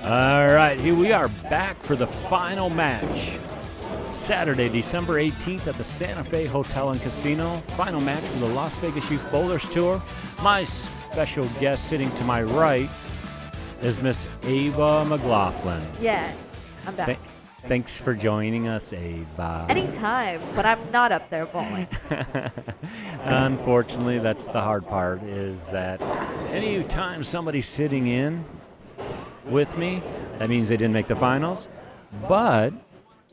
All right, here we are back for the final match. Saturday, December 18th at the Santa Fe Hotel and Casino. Final match for the Las Vegas Youth Bowlers Tour. My special guest sitting to my right is Miss Ava McLaughlin. Yes, I'm back. Thanks for joining us, Ava. Anytime, but I'm not up there bowling. Unfortunately, that's the hard part, is that any time somebody's sitting in with me, that means they didn't make the finals. But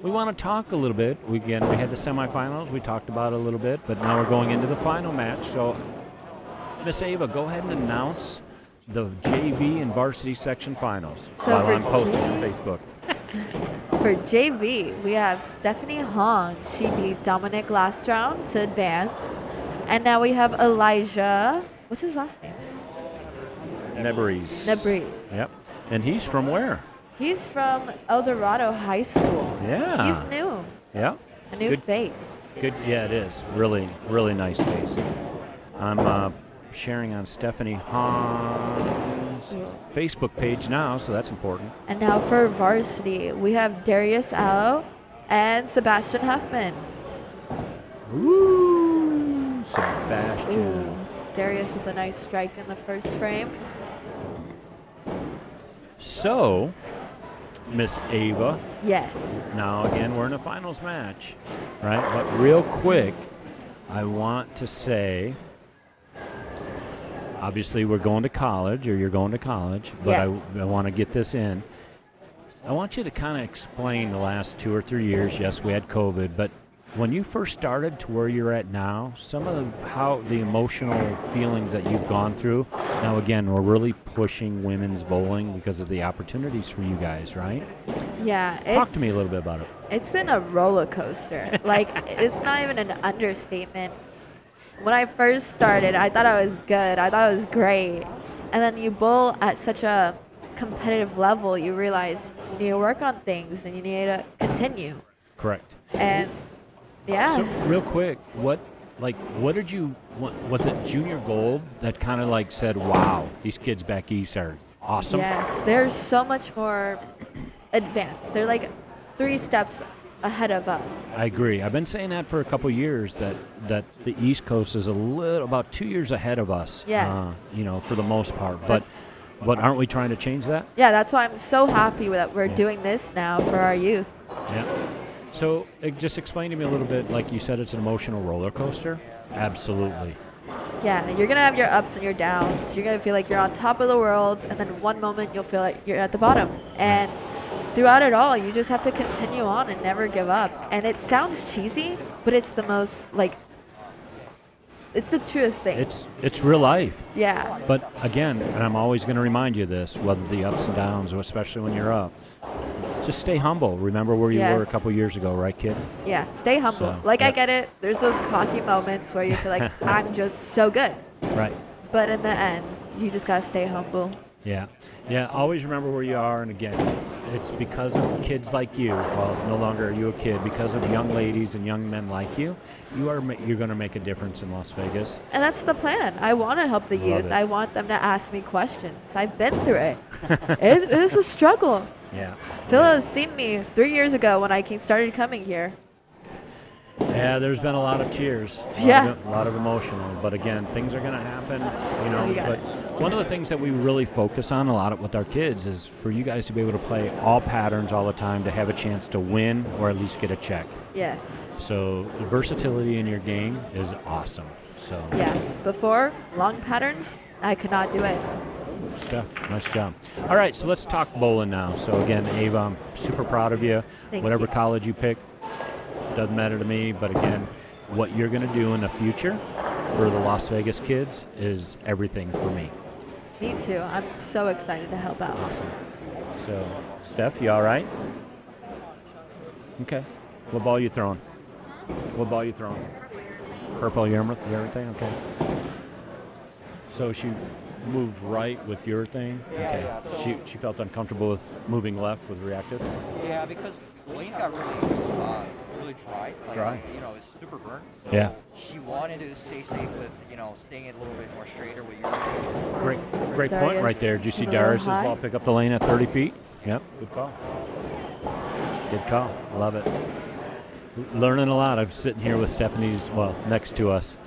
we want to talk a little bit. We had the semifinals. We talked about it a little bit, but now we're going into the final match. So, Miss Ava, go ahead and announce the JV and varsity section finals while I'm posting on Facebook. For JV, we have Stephanie Hong. She beat Dominic last round to advance. And now we have Elijah. What's his last name? Nebres. Yep. And he's from where? He's from El Dorado High School. Yeah. He's new. Yeah. A new face. Good. Yeah, it is. Really, really nice face. I'm sharing on Stephanie Hong's Facebook page now, so that's important. And now for varsity, we have Daryus and Sebastian Huffman. Ooh, Sebastian. Ooh. Daryus with a nice strike in the first frame. So, Miss Ava. Yes. Now, again, we're in a finals match, right? But real quick, I want to say, obviously we're going to college, or you're going to college, but yes. I want to get this in. I want you to kind of explain the last 2 or 3 years. Yes, we had COVID, but when you first started to where you're at now, some of how the emotional feelings that you've gone through. Now, again, we're really pushing women's bowling because of the opportunities for you guys, right? Yeah. Talk to me a little bit about it. It's been a roller coaster. Like, it's not even an understatement. When I first started, I thought I was good. I thought it was great. And then you bowl at such a competitive level, you realize you need to work on things and you need to continue. Correct. And yeah. So real quick, what did you, was it junior gold that kind of like said, wow, these kids back east are awesome? Yes, they're so much more advanced. They're like 3 steps ahead of us. I agree. I've been saying that for a couple years, that the East Coast is about 2 years ahead of us. Yes. For the most part. But aren't we trying to change that? Yeah, that's why I'm so happy that we're doing this now for our youth. Yeah. So just explain to me a little bit, like you said, it's an emotional roller coaster. Absolutely. Yeah, you're going to have your ups and your downs. You're going to feel like you're on top of the world, and then one moment you'll feel like you're at the bottom. And throughout it all, you just have to continue on and never give up. And it sounds cheesy, but it's the most, it's the truest thing. It's real life. Yeah. But again, and I'm always going to remind you this, whether the ups and downs, or especially when you're up, just stay humble. Remember where you were a couple years ago, right, kid? Yeah, stay humble. So, I get it. There's those cocky moments where you feel like, I'm just so good. Right. But in the end, you just got to stay humble. Yeah. Yeah, always remember where you are. And again, it's because of kids like you. Well, no longer are you a kid. Because of young ladies and young men like you, you're going to make a difference in Las Vegas. And that's the plan. I want to help the youth. it. I want them to ask me questions. I've been through it. It's a struggle. Yeah. Phil has seen me 3 years ago when I started coming here. Yeah, there's been a lot of tears. A lot of emotional. But again, things are going to happen, But one of the things that we really focus on a lot with our kids is for you guys to be able to play all patterns all the time, to have a chance to win or at least get a check. Yes. So the versatility in your game is awesome. So yeah, before, long patterns, I could not do it. Steph, nice job. All right, so let's talk bowling now. So again, Ava, I'm super proud of you. Whatever college you pick, doesn't matter to me. But again, what you're going to do in the future for the Las Vegas kids is everything for me. Me too. I'm so excited to help out. Awesome. So, Steph, you all right? Okay. What ball you throwing? What ball you throwing? Purple, everything? Okay. So she moved right with your thing? Okay. Yeah. She felt uncomfortable with moving left with reactive? Yeah, because Wayne's got really dry. Dry. It's super burnt. So Yeah. she wanted to stay safe with, staying a little bit more straighter with your Great point Daryus right there. Did you see came a little Daryus' high. ball pick up the lane at 30 feet? Yep, good call. Good call. Love it. Learning a lot. I'm sitting here with next to us,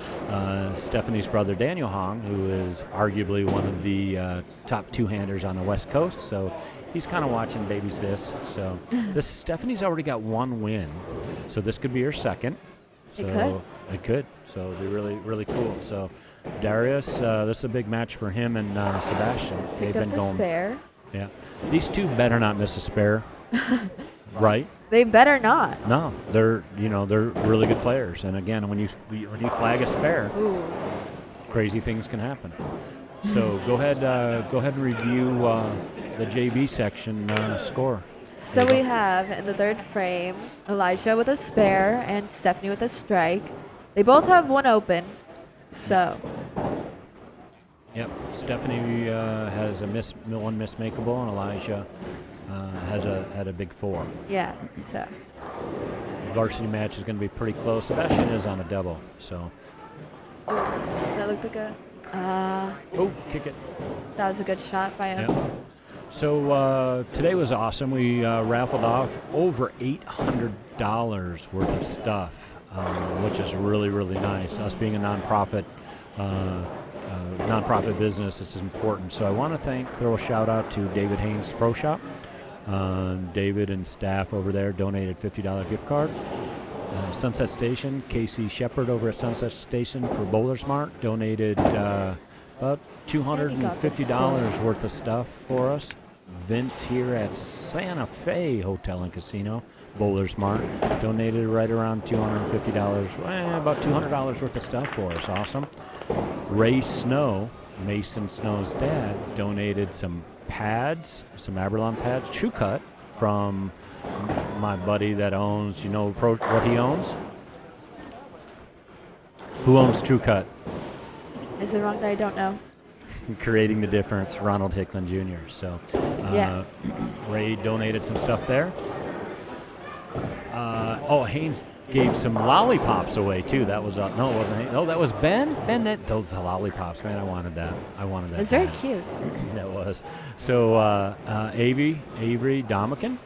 Stephanie's brother Daniel Hong, who is arguably one of the top two-handers on the West Coast. So he's kind of watching baby sis. So Stephanie's already got one win, so this could be her second. So it could. So it'd be really, really cool. So Daryus, this is a big match for him and Sebastian. Picked up the spare. Yeah, these two better not miss a spare, right? They better not. No, they're really good players. And again, when you flag a spare, Ooh. crazy things can happen. So go ahead and review the JV section score. So we have in the third frame Elijah with a spare and Stephanie with a strike. They both have one open. So. Yep, Stephanie has one mismakeable, and Elijah had a big 4. Yeah. So. Varsity match is going to be pretty close. Sebastian is on a double, so. That looked like a. Kick it. That was a good shot by him. Yep. So today was awesome. We raffled off over $800 worth of stuff, which is really, really nice. Us being a nonprofit business, it's important. So I want to throw a shout out to David Haynes Pro Shop. David and staff over there donated $50 gift card. Sunset Station, Casey Shepard over at Sunset Station for Bowler Smart donated about $250 worth of stuff for us. Vince here at Santa Fe Hotel and Casino, Bowler Smart, donated right around $250, about $200 worth of stuff for us. Awesome. Ray Snow, Mason Snow's dad, donated some pads, some Aberlon pads, True Cut, from my buddy that owns, what he owns? Who owns True Cut? Is it wrong that I don't know? Creating the Difference, Ronald Hickland Jr. So Ray donated some stuff there. Haynes gave some lollipops away too. That was no, it wasn't Haynes. No, that was Ben. Those lollipops, man. I wanted that. It's very cute. That was. So Avery Domican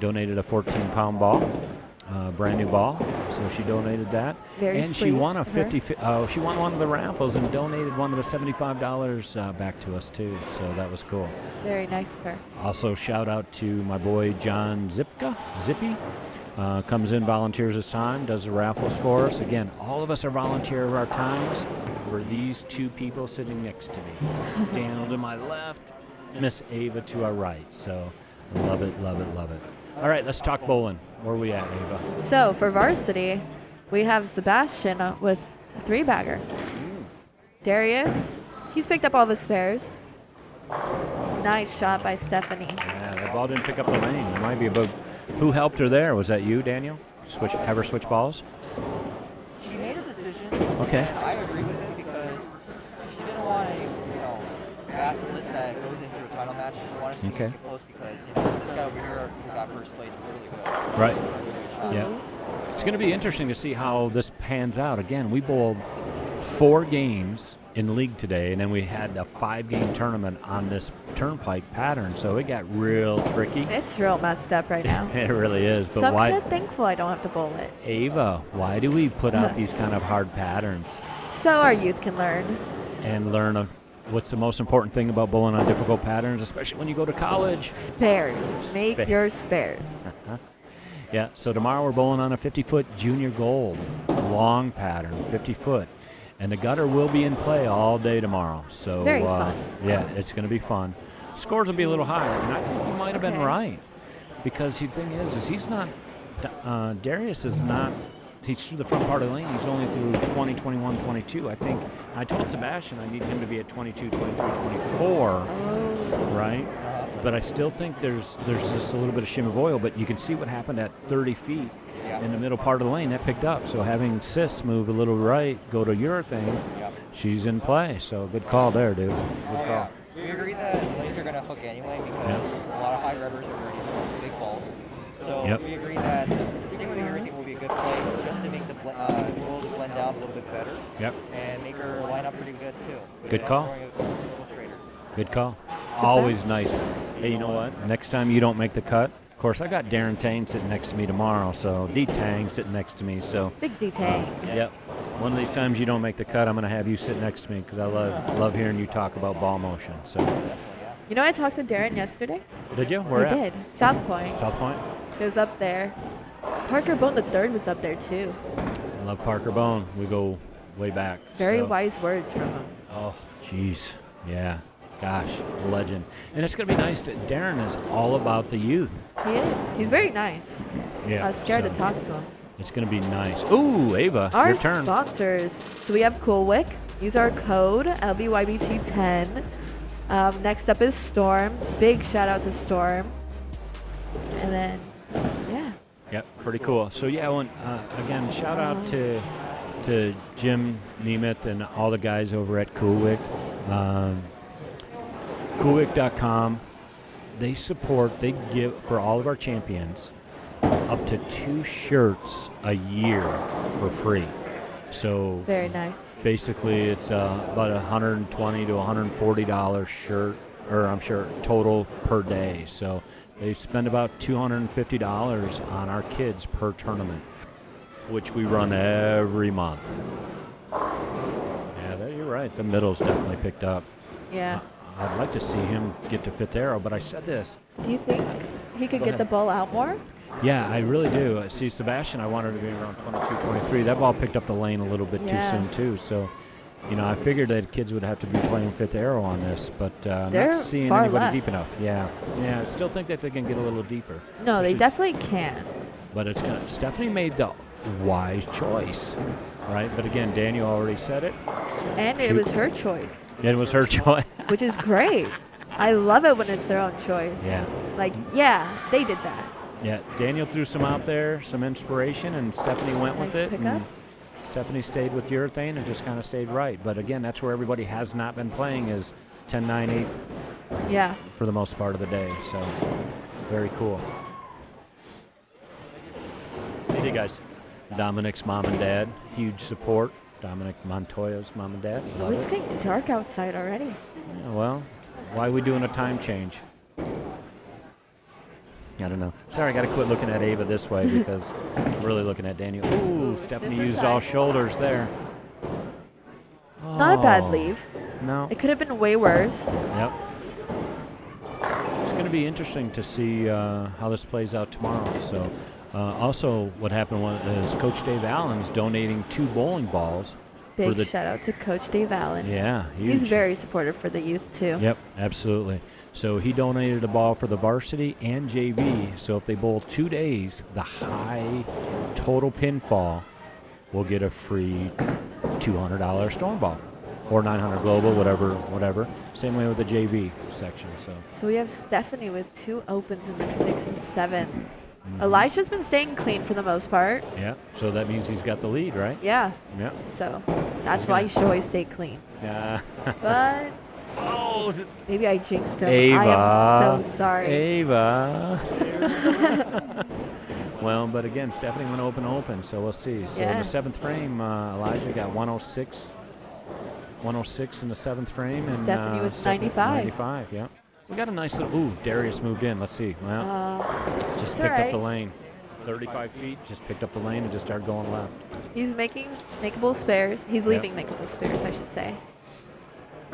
donated a 14-pound ball. Brand new ball, so she donated that. She won she won one of the raffles and donated one of the $75 back to us too. So that was cool. Very nice of her. Also, shout out to my boy John Zippy. Comes in, volunteers his time, does the raffles for us. Again, all of us are volunteer of our times for these two people sitting next to me. Daniel to my left, Miss Ava to our right. So love it, love it, love it. All right, let's talk bowling. Where are we at, Ava? So for varsity, we have Sebastian with a 3-bagger. Daryus, he's picked up all of his spares. Nice shot by Stephanie. Yeah, that ball didn't pick up the lane. It might be about who helped her there. Was that you, Daniel? Have her switch balls? She made a decision. Okay. And I agree with it because she didn't want a fast blitz that goes into a title match. She wanted to keep it close because this guy over here who got first place really good. Right. Yeah. It's going to be interesting to see how this pans out. Again, we bowled 4 games in the league today, and then we had a 5-game tournament on this turnpike pattern, so it got real tricky. It's real messed up right now. It really is. But so I'm why? kind of thankful I don't have to bowl it. Ava, why do we put out these kind of hard patterns? So our youth can learn. And learn what's the most important thing about bowling on difficult patterns, especially when you go to college? Spares. Make your spares. Yeah, so tomorrow we're bowling on a 50-foot junior gold, long pattern, 50-foot. And the gutter will be in play all day tomorrow. So, very fun. Yeah, it's going to be fun. Scores will be a little higher, and I think you might have been right. Because the thing is he's not, Daryus is not, he's through the front part of the lane. He's only through 20, 21, 22. I think, I told Sebastian I need him to be at 22, 23, 24, right? But I still think there's just a little bit of shim of oil, but you can see what happened at 30 feet. In the middle part of the lane, that picked up. So having Sis move a little right, go to your thing, she's in play. So good call there, dude. Good call. We agree that lanes are going to hook anyway because a lot of high rubbers are already big balls. So we agree that singling everything will be a good play just to make the roll blend down a little bit better. Yep. And make her line up pretty good too. Good call. A little straighter. Good call. Always nice. Hey, you know what? Next time you don't make the cut, of course, I got Darren Tang sitting next to me tomorrow, so D-Tang sitting next to me. So Big D-Tang. Yep. One of these times you don't make the cut, I'm going to have you sit next to me because I love hearing you talk about ball motion. So. You know, I talked to Darren yesterday. Did you? Where I at? did. South Point. South Point? He was up there. Parker Bone III was up there, too. Love Parker Bone. We go way back. Very so. wise words from him. Oh, jeez. Yeah. Gosh, legend. And it's going to be nice. Darren is all about the youth. He is. He's very nice. Yeah. I was scared to talk to him. It's going to be nice. Ooh, Ava, Our your turn. sponsors. So we have Cool Wick. Use our code LVYBT10. Next up is Storm. Big shout out to Storm. And then, yeah. Yep, pretty cool. So yeah, again, shout out to Jim Nemeth and all the guys over at Cool Wick. Coolwick.com. They give for all of our champions up to 2 shirts a year for free. So Very nice. basically it's about $120 to $140 shirt, or I'm sure total per day. So they spend about $250 on our kids per tournament, which we run every month. Yeah, you're right. The middle's definitely picked up. Yeah. I'd like to see him get to fifth arrow, but I said this. Do you think he could Go get ahead. the ball out more? Yeah, I really do. See, Sebastian, I wanted to be around 22, 23. That ball picked up the lane a little bit too soon, too. So, I figured that kids would have to be playing fifth arrow on this, but I'm They're not seeing far anybody left. deep enough. Yeah, I still think that they can get a little deeper. No, they definitely can. But Stephanie made the wise choice, right? But again, Daniel already said it. And it was her choice, It was her choice. which is great. I love it when it's their own choice. Yeah. Like, yeah, they did that. Yeah, Daniel threw some out there, some inspiration, and Stephanie went with Nice it. pickup. And Stephanie stayed with urethane and just kind of stayed right. But again, that's where everybody has not been playing is 10, 9, 8 Yeah. for the most part of the day. So very cool. See you guys. Dominic's mom and dad, huge support. Dominic Montoya's mom and dad. Oh, Love it's it. getting dark outside already. Yeah, well, why are we doing a time change? I don't know. Sorry, I got to quit looking at Ava this way because I'm really looking at Daniel. Ooh, Stephanie this used side. all shoulders there. Not a bad Oh, leave. No. It could have been way worse. Yep. It's going to be interesting to see how this plays out tomorrow. So, also, what happened is Coach Dave Allen's donating 2 bowling balls. Big for the, shout out to Coach Dave Allen. Yeah, huge. He's very supportive for the youth, too. Yep, absolutely. So he donated a ball for the varsity and JV. So if they bowl 2 days, the high total pinfall will get a free $200 storm ball or 900 global, whatever. Same way with the JV section. So we have Stephanie with 2 opens in the 6th and 7th. Elijah's been staying clean for the most part. Yeah. So that means he's got the lead, right? Yeah. Yeah. So that's why you should always stay clean. Yeah. But Oh, is it maybe I jinxed him. Ava? I am so sorry. Ava. Well, but again, Stephanie went open, so we'll see. So in Yeah. the 7th frame, Elijah got 106 in the 7th frame. And Stephanie with Stephanie 95. 95, yeah. We got a nice little, Darius moved in. Let's see. Well, just it's picked up alright. the lane. 35 feet, just picked up the lane and just started going left. He's making makeable spares. He's Yep. leaving makeable spares, I should say.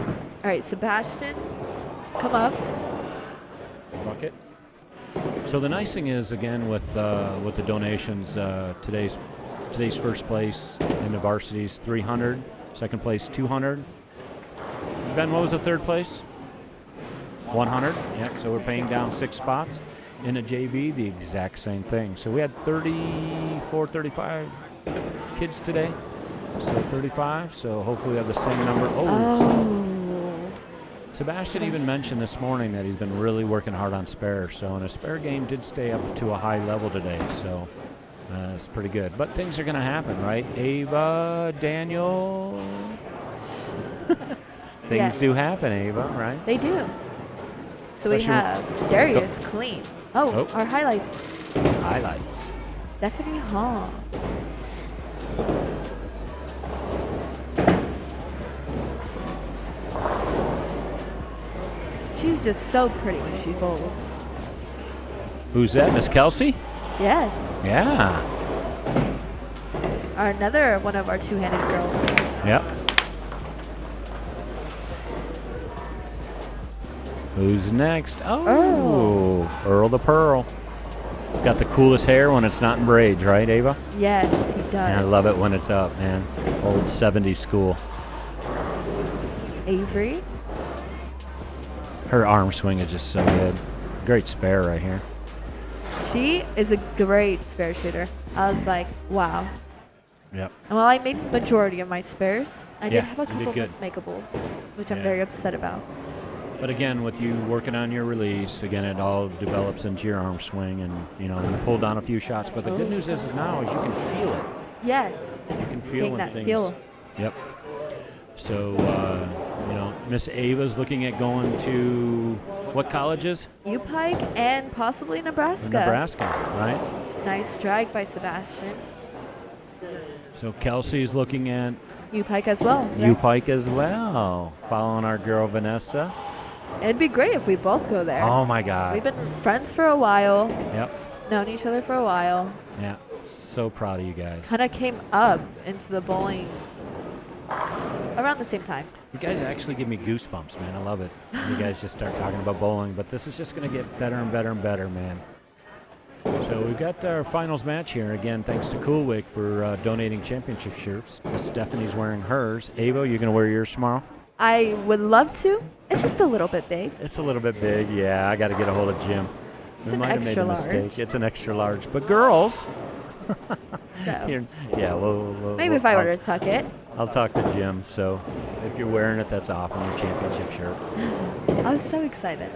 All right, Sebastian, come up. Bucket. So the nice thing is, again, with the donations, today's first place in the varsities 300, second place 200. Ben, what was the third place? 100. Yeah. So we're paying down 6 spots. In a JV, the exact same thing. So we had 34, 35 kids today. So 35. So hopefully we have the same number. Sebastian even mentioned this morning that he's been really working hard on spares. So, and a spare game did stay up to a high level today. So, it's pretty good. But things are going to happen, right? Ava, Daniel. Things Yes. do happen, Ava, right? They do. So we Especially have Daryus clean. Oh. Our highlights. Highlights. Stephanie Hall. She's just so pretty when she bowls. Who's that, Miss Kelsey? Yes. Yeah. Another one of our two-handed girls. Yep. Who's next? Oh, Earl the Pearl. Got the coolest hair when it's not in braids, right, Ava? Yes, he does. And I love it when it's up, man. Old 70s school. Avery. Her arm swing is just so good. Great spare right here. She is a great spare shooter. I was like, wow. Yep. And while I made majority of my spares, I did Yeah, have a you did couple good. mismakeables, which I'm Yeah. very upset about. But again, with you working on your release, again, it all develops into your arm swing, and you pull down a few shots. But the good news is now is you can feel it. Yes. You can feel Getting when that things. feel. Yep. So Miss Ava's looking at going to what colleges? U-Pike and possibly Nebraska. Nebraska, right? Nice strike by Sebastian. So Kelsey's looking at U-Pike as well. right? U-Pike as well, following our girl Vanessa. It'd be great if we both go there. Oh my God. We've been friends for a while, Yep. known each other for a while. Yeah. So proud of you guys. Kind of came up into the bowling around the same time. You guys actually give me goosebumps, man. I love it. You guys just start talking about bowling, but this is just going to get better and better and better, man. So we've got our finals match here. Again, thanks to Coolwick for donating championship shirts. Stephanie's wearing hers. Ava, you're going to wear yours tomorrow? I would love to. It's just a little bit big. It's a little bit big. Yeah, I got to get a hold of Jim. It's We an might have made extra a mistake. large. It's an extra large. But girls, So here, yeah, we'll maybe if I were to tuck it. I'll talk to Jim. So if you're wearing it, that's off on your championship shirt. I was so excited.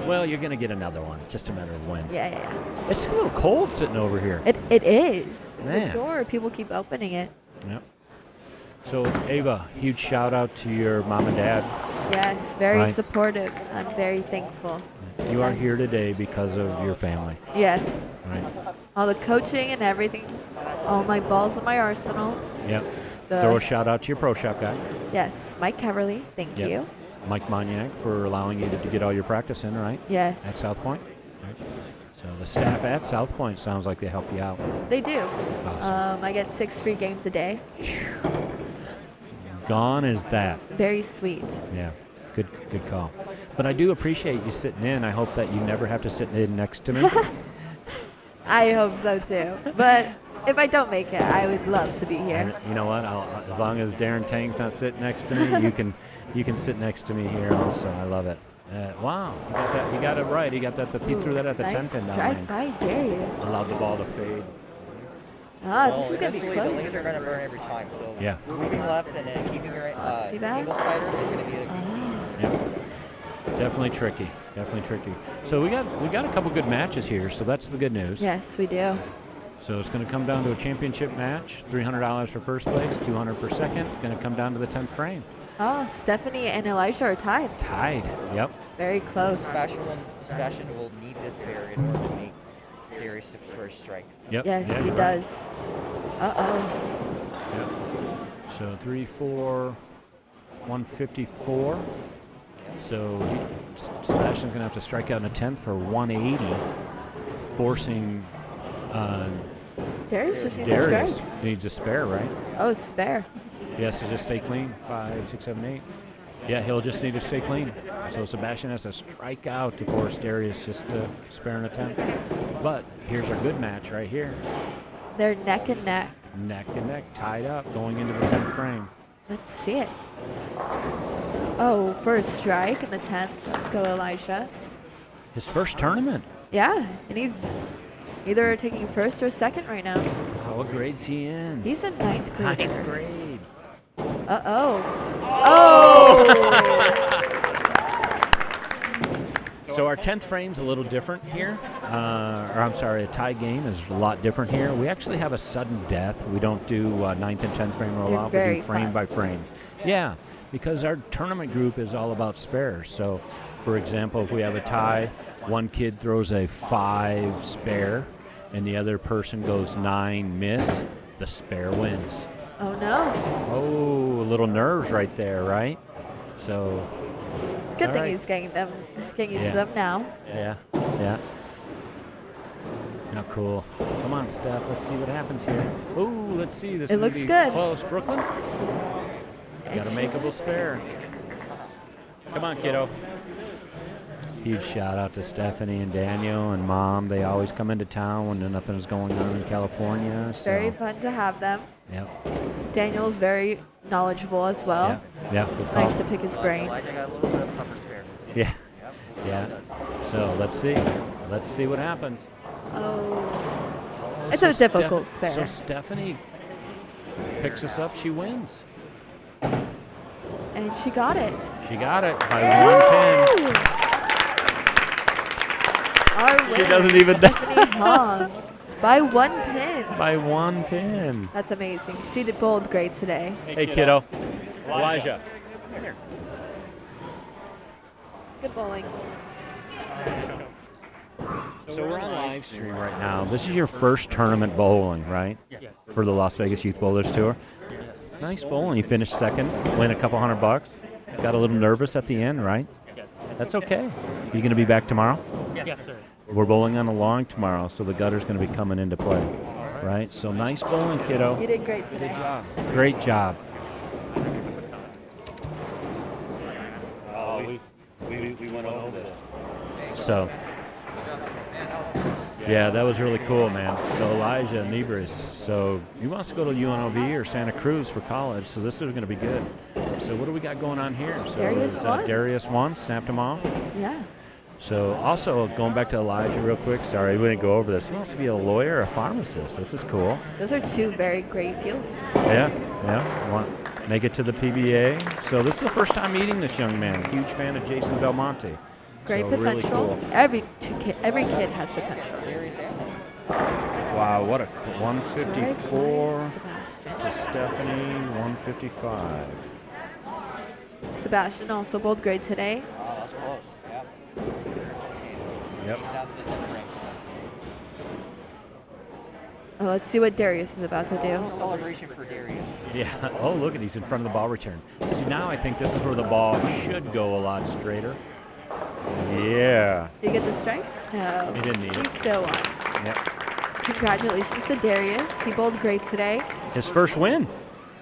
Well, you're going to get another one. It's just a matter of when. Yeah. It's a little cold sitting over here. It is. Man. The door, people keep opening it. Yep. So, Ava, huge shout out to your mom and dad. Yes, very Right. supportive. I'm very thankful. You are here today because of your family, Yes, right? all the coaching and everything, all my balls in my arsenal. Yep. The- Throw a shout out to your pro shop guy. Yes, Mike Caverly, thank Yep. you. Mike Moniak for allowing you to get all your practice in, right? Yes. At South Point. Right. So the staff at South Point sounds like they help you out. They do. Awesome. I get 6 free games a day. Gone is that. Very sweet. Yeah. Good call. But I do appreciate you sitting in. I hope that you never have to sit in next to me. I hope so too. But if I don't make it, I would love to be here. And you know what? As long as Darren Tang's not sitting next to me, you can sit next to me here also. I love it. Wow, you got that. You got it right. He got that. He threw that at the Nice 10 pin down strike lane. by Darius. Allowed the ball to fade. This is going to be eventually the close. lanes are going to burn every time. So Yeah. moving left and then keeping your See that? angle slider is going to be a key. Yep. Definitely tricky. Definitely tricky. So we got a couple good matches here. So that's the good news. Yes, we do. So it's going to come down to a championship match. $300 for first place, $200 for second. Going to come down to the 10th frame. Oh, Stephanie and Elisha are tied. Tied. Yep. Very close. Sebastian will need this spare in order to make Daryus the first strike. Yep. Yes, Yeah, he you're right. does. Uh-oh. Yep. So 3-4, 154. So Sebastian's going to have to strike out in a 10th for 180, forcing Darius just needs a Daryus. strike. Needs a spare, right? Oh, spare. He has to just stay clean. 5, 6, 7, 8. Yeah, he'll just need to stay clean. So Sebastian has to strike out to force Daryus just to spare an attempt. But here's our good match right here. They're neck and neck. Neck and neck, tied up, going into the 10th frame. Let's see it. Oh, for a strike in the 10th. Let's go, Elisha. His first tournament. Yeah, and he's either taking first or second right now. Oh, what grade's he in? He's in 9th grade. 9th grade. Uh-oh. Oh! So our 10th frame's a little different here. Or I'm sorry, a tie game is a lot different here. We actually have a sudden death. We don't do 9th and 10th frame roll They're off. We very do frame fun. by frame. Yeah, because our tournament group is all about spares. So, for example, if we have a tie, one kid throws a 5 spare, and the other person goes 9 miss, the spare wins. Oh, no. Oh, a little nerves right there, right? So Good thing right. he's getting used Yeah. to them now. Yeah, yeah. Now, cool. Come on, Steph. Let's see what happens here. Ooh, let's see. This It is gonna looks be good. close. Brooklyn. Got a makeable spare. Come on, kiddo. Huge shout out to Stephanie and Daniel and Mom. They always come into town when nothing's going on in California. It's So, very fun to have them. Yep. Daniel's very knowledgeable as well. Yeah. It's nice to pick his brain. Elijah got a little bit of tougher spare. Yeah. Yep. Yeah. So let's see. Let's see what happens. Oh. It's a difficult spare. So Stephanie picks us up. She wins. And she got it. She got it by 1 pin. Our She winner, doesn't even know. Stephanie Hong, by 1 pin. By 1 pin. That's amazing. She did bowled great today. Hey, kiddo. Elijah. Good bowling. So we're on live stream right now. This is your first tournament bowling, right? For the Las Vegas Youth Bowlers Tour. Nice bowling. You finished second, win a couple $100. Got a little nervous at the end, right? Yes. That's okay. You going to be back tomorrow? Yes, sir. We're bowling on the long tomorrow, so the gutter's going to be coming into play, right? So nice bowling, kiddo. You did great today. Great job. We went over this. So, yeah, that was really cool, man. So Elijah Nebres. So he wants to go to UNLV or Santa Cruz for college. So this is going to be good. So what do we got going on here? So Daryus won. Daryus won, snapped him off. Yeah. So also going back to Elijah real quick. Sorry, we didn't go over this. He wants to be a lawyer or a pharmacist. This is cool. Those are two very great fields. Yeah. Make it to the PBA. So this is the first time meeting this young man. Huge fan of Jason Belmonte. Great So really potential. cool. Every kid has potential. Wow, what a 154 Sebastian. to Stephanie, 155. Sebastian also bowled great today. Oh, that's close. Yep. Yep. Down to the 10th ring. Oh, let's see what Daryus is about to A do. little celebration for Daryus. Yeah. Oh, look at he's in front of the ball return. See, now I think this is where the ball should go a lot straighter. Yeah. Did he get the strike? No. He didn't need He it. still won. Yep. Congratulations to Daryus. He bowled great today. His first win.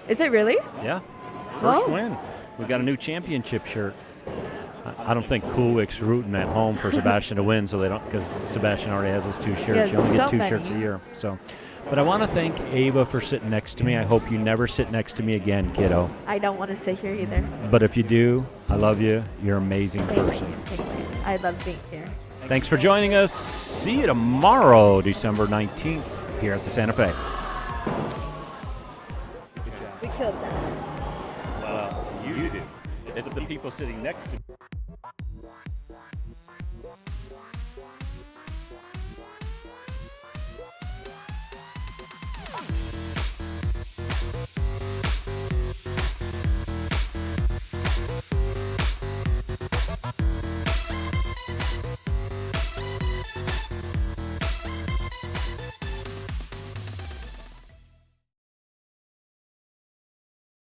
Is it really? Yeah. First Oh. win. We got a new championship shirt. I don't think Coolwick's rooting at home for Sebastian to win, so they don't, because Sebastian already has his 2 shirts. Yeah, You only get so 2 shirts a many. year. So, but I want to thank Ava for sitting next to me. I hope you never sit next to me again, kiddo. I don't want to sit here either. But if you do, I love you. You're an amazing Thank person. you. Thank you. I love being here. Thanks for joining us. See you tomorrow, December 19th, here at the Santa Fe. We killed that. Well, you do. It's the people sitting next to